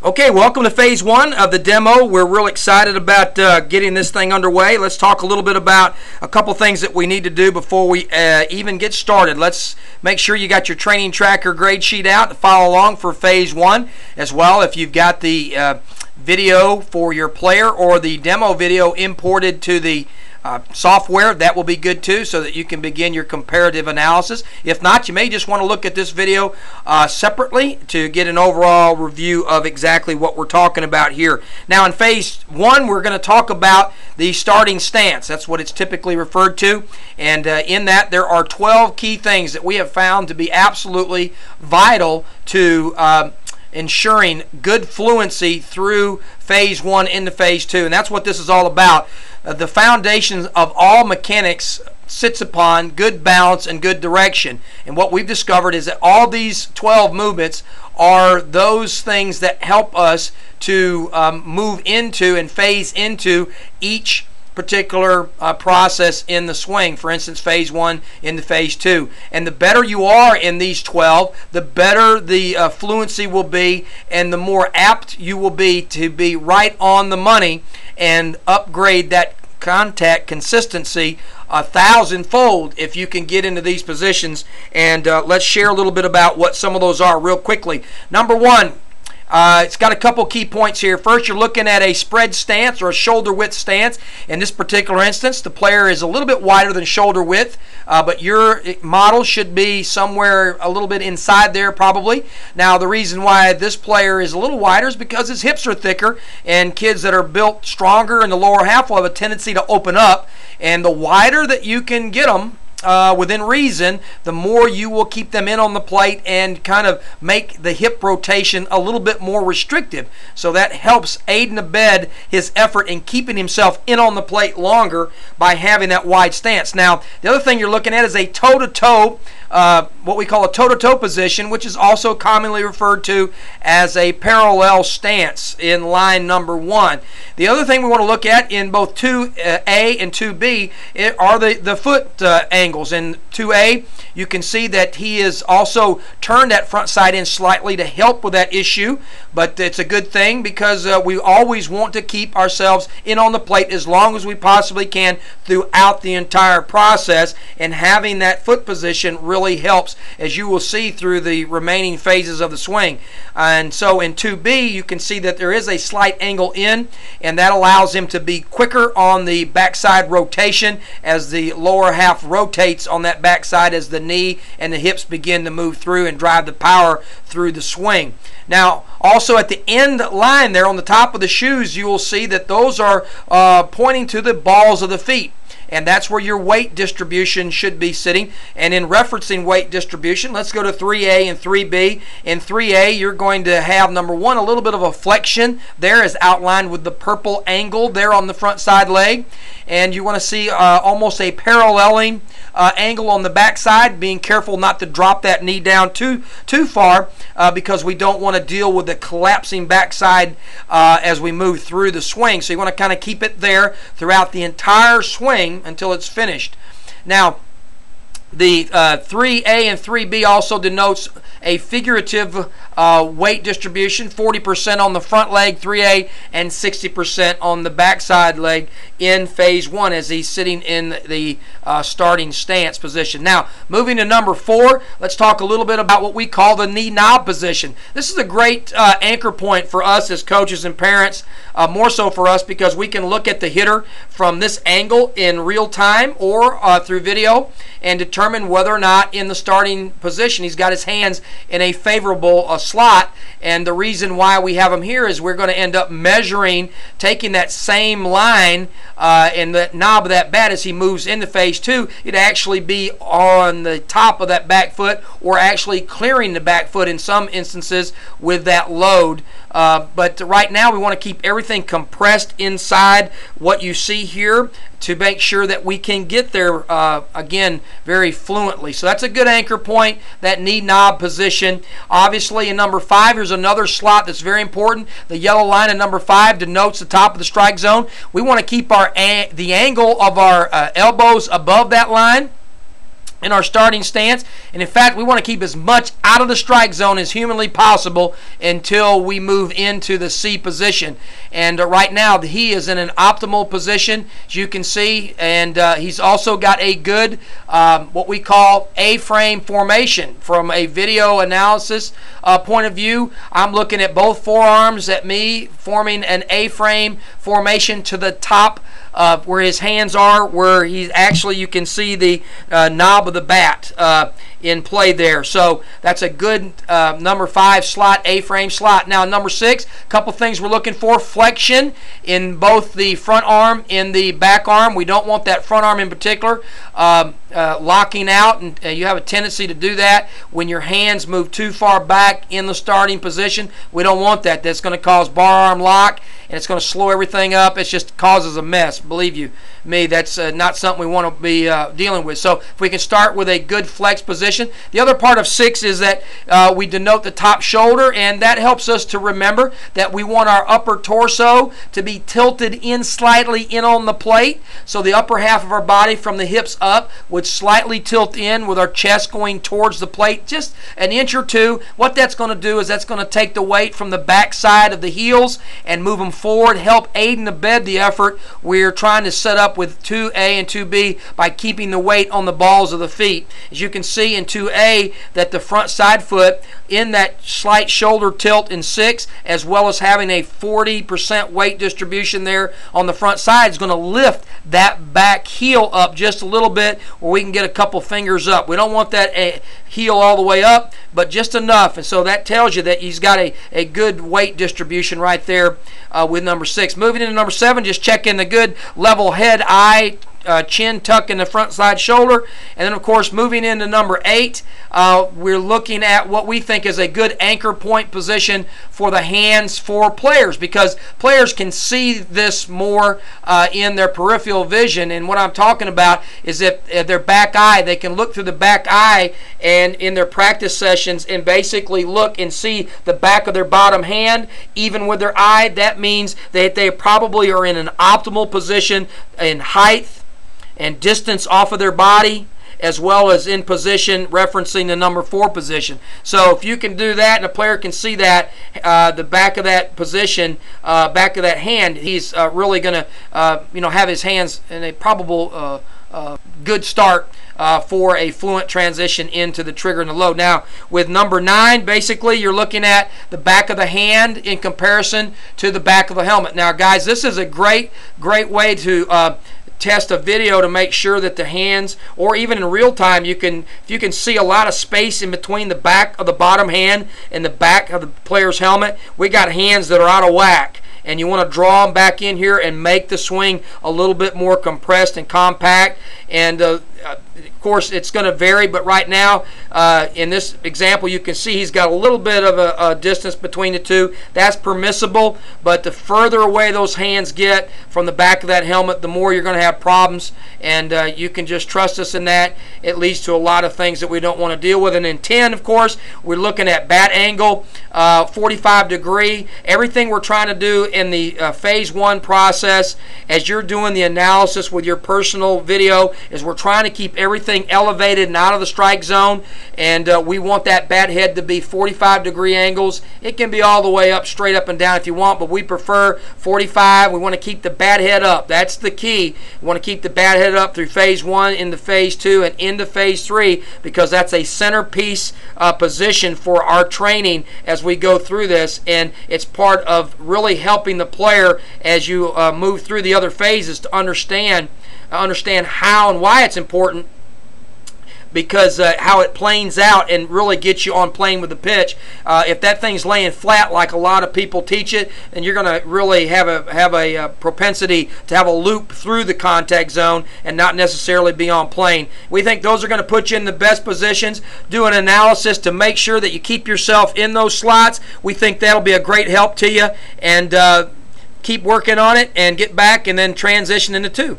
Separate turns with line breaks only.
Okay, welcome to phase one of the demo. We're real excited about getting this thing underway. Let's talk a little bit about a couple things that we need to do before we even get started. Let's make sure you got your training tracker grade sheet out to follow along for phase one as well. If you've got the video for your player or the demo video imported to the software, that will be good too, so that you can begin your comparative analysis. If not, you may just want to look at this video separately to get an overall review of exactly what we're talking about here. Now in phase one, we're going to talk about the starting stance. That's what it's typically referred to, and in that there are 12 key things that we have found to be absolutely vital to ensuring good fluency through phase one into phase two, and that's what this is all about. The foundation of all mechanics sits upon good balance and good direction, and what we've discovered is that all these 12 movements are those things that help us to move into and phase into each particular process in the swing. For instance, phase one into phase two. And the better you are in these 12, the better the fluency will be, and the more apt you will be to be right on the money and upgrade that contact consistency 1,000-fold if you can get into these positions. And let's share a little bit about what some of those are real quickly. Number one, it's got a couple key points here. First, you're looking at a spread stance or a shoulder width stance. In this particular instance, the player is a little bit wider than shoulder width, but your model should be somewhere a little bit inside there probably. Now, the reason why this player is a little wider is because his hips are thicker, and kids that are built stronger in the lower half will have a tendency to open up, and the wider that you can get them within reason, the more you will keep them in on the plate and kind of make the hip rotation a little bit more restrictive. So that helps aid and abet his effort in keeping himself in on the plate longer by having that wide stance. Now, the other thing you're looking at is a toe-to-toe, what we call a toe-to-toe position, which is also commonly referred to as a parallel stance in line number one. The other thing we want to look at in both 2A and 2B are the foot angles. In 2A, you can see that he is also turned that front side in slightly to help with that issue, but it's a good thing because we always want to keep ourselves in on the plate as long as we possibly can throughout the entire process, and having that foot position really helps, as you will see through the remaining phases of the swing. And so in 2B, you can see that there is a slight angle in, and that allows him to be quicker on the backside rotation as the lower half rotates on that backside as the knee and the hips begin to move through and drive the power through the swing. Now, also at the end line there on the top of the shoes, you will see that those are pointing to the balls of the feet. And that's where your weight distribution should be sitting. And in referencing weight distribution, let's go to 3A and 3B. In 3A, you're going to have, number one, a little bit of a flexion there as outlined with the purple angle there on the front side leg. And you want to see almost a paralleling angle on the backside, being careful not to drop that knee down too far because we don't want to deal with the collapsing backside as we move through the swing. So you want to kind of keep it there throughout the entire swing until it's finished. Now, the 3A and 3B also denotes a figurative weight distribution, 40% on the front leg, 3A, and 60% on the backside leg in phase one as he's sitting in the starting stance position. Now, moving to number 4, let's talk a little bit about what we call the knee knob position. This is a great anchor point for us as coaches and parents, more so for us because we can look at the hitter from this angle in real time or through video and determine whether or not in the starting position he's got his hands in a favorable slot. And the reason why we have him here is we're going to end up measuring, taking that same line and the knob of that bat as he moves into phase two, it'd actually be on the top of that back foot or actually clearing the back foot in some instances with that load. But right now we want to keep everything compressed inside what you see here to make sure that we can get there again very fluently. So that's a good anchor point, that knee knob position. Obviously in number 5, here's another slot that's very important. The yellow line in number 5 denotes the top of the strike zone. We want to keep the angle of our elbows above that line. in our starting stance, and in fact we want to keep as much out of the strike zone as humanly possible until we move into the C position. And right now he is in an optimal position, as you can see, and he's also got a good what we call A-frame formation. From a video analysis point of view, I'm looking at both forearms at me forming an A-frame formation to the top where his hands are, where he's actually, you can see the knob of the bat in play there. So that's a good number 5 slot, A-frame slot. Now number 6, a couple things we're looking for: flexion in both the front arm and the back arm. We don't want that front arm in particular locking out, and you have a tendency to do that when your hands move too far back in the starting position. We don't want that. That's going to cause bar arm lock, and it's going to slow everything up. It just causes a mess. Believe you me, that's not something we want to be dealing with. So if we can start with a good flex position. The other part of 6 is that we denote the top shoulder, and that helps us to remember that we want our upper torso to be tilted in slightly in on the plate. So the upper half of our body from the hips up would slightly tilt in, with our chest going towards the plate just an inch or two. What that's going to do is that's going to take the weight from the back side of the heels and move them forward, help aid and abet the effort we're trying to set up with 2A and 2B by keeping the weight on the balls of the feet. As you can see in 2A, that the front side foot in that slight shoulder tilt in 6, as well as having a 40% weight distribution there on the front side, is going to lift that back heel up just a little bit, where we can get a couple fingers up. We don't want that heel all the way up, but just enough. And so that tells you that he's got a good weight distribution right there with number 6. Moving into number 7, just check in the good level head, eye, chin tuck in the front side shoulder. And then of course moving into number 8, we're looking at what we think is a good anchor point position for the hands for players, because players can see this more in their peripheral vision. And what I'm talking about is if their back eye, they can look through the back eye and in their practice sessions and basically look and see the back of their bottom hand even with their eye. That means that they probably are in an optimal position in height and distance off of their body, as well as in position referencing the number 4 position. So if you can do that and a player can see that, the back of that position, back of that hand, he's really going to have his hands in a probable good start for a fluent transition into the trigger and the load. Now with number 9, basically you're looking at the back of the hand in comparison to the back of the helmet. Now guys, this is a great way to test a video to make sure that the hands, or even in real time, if you can see a lot of space in between the back of the bottom hand and the back of the player's helmet, we got hands that are out of whack. And you want to draw them back in here and make the swing a little bit more compressed and compact. And of course it's going to vary, but right now in this example you can see he's got a little bit of a distance between the two. That's permissible, but the further away those hands get from the back of that helmet, the more you're going to have problems. And you can just trust us in that. It leads to a lot of things that we don't want to deal with. And in 10, of course, we're looking at bat angle, 45 degree. Everything we're trying to do in the phase 1 process, as you're doing the analysis with your personal video, is we're trying to keep everything elevated and out of the strike zone, and we want that bat head to be 45 degree angles. It can be all the way up, straight up and down if you want, but we prefer 45. We want to keep the bat head up. That's the key. We want to keep the bat head up through phase 1, into phase 2, and into phase 3, because that's a centerpiece position for our training as we go through this, and it's part of really helping the player as you move through the other phases to understand how and why it's important, because how it planes out and really gets you on plane with the pitch. If that thing's laying flat like a lot of people teach it, then you're going to really have a propensity to have a loop through the contact zone and not necessarily be on plane. We think those are going to put you in the best positions. Do an analysis to make sure that you keep yourself in those slots. We think that'll be a great help to you, and keep working on it and get back and then transition into 2.